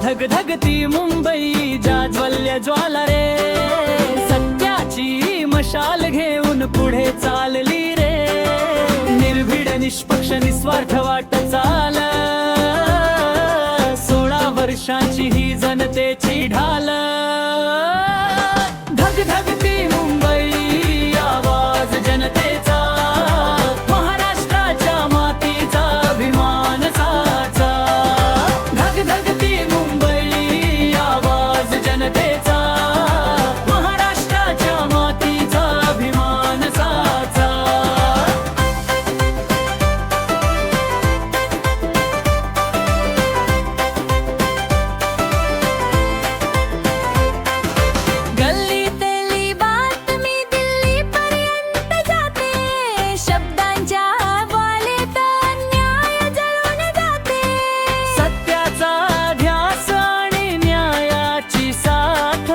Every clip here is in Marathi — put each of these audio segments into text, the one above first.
धगधगती मुंबई जाज्वल्य ज्वाला रे, सत्याची मशाल घेऊन पुढे चालली रे, निर्भीड निष्पक्ष निस्वार्थ वाट चाल, 16 वर्षांची ही जनतेची ढाल. धगधगती मुंबई आवाज जनतेचा, महाराष्ट्राच्या मातीचा अभिमान साचा. धगधगती मुंबई आवाज जनतेचा, महाराष्ट्राच्या मातीचा अभिमान साचा. गल्लीतली बातमी दिल्लीपर्यंत जाते, शब्दांच्या वालेत न्याय जळून जाते. सत्याचा ध्यास आणि न्यायाची साथ,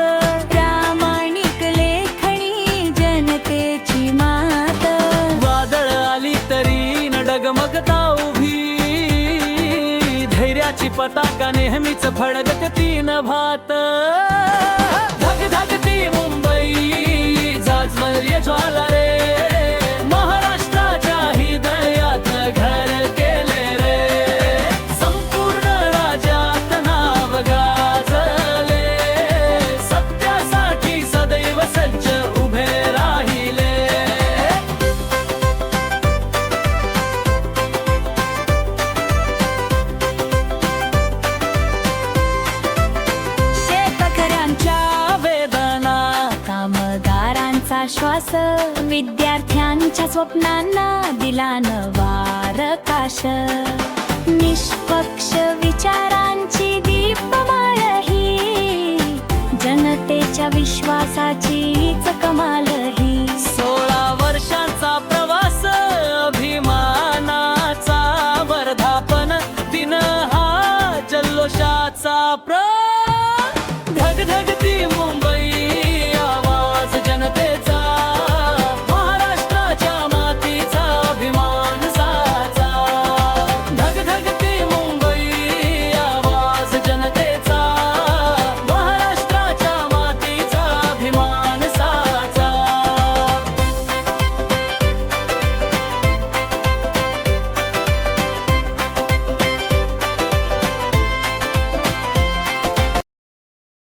प्रामाणिक लेखणी जनतेची मात. वादळ आली तरी न डगमगता उभी, धैर्याची पताका नेहमीच फडकत तीन भात. धगधगती मुंबई जाज्वल्य ज्वाला रे, महाराष्ट्राच्या हृदयात घर केले रे, संपूर्ण राज्यात नाव गाजले, सत्यासाठी सदैव सज्ज उभे राहिले. शेतकऱ्यांच्या वेदना, कामगारांचा श्वास, विद्यार्थ्यांच्या स्वप्नांना दिला नवा प्रकाश. निष्पक्ष विचारांची दीपमाळ ही, जनतेच्या विश्वासाचीच कमाल ही. 16 वर्षांचा प्रवास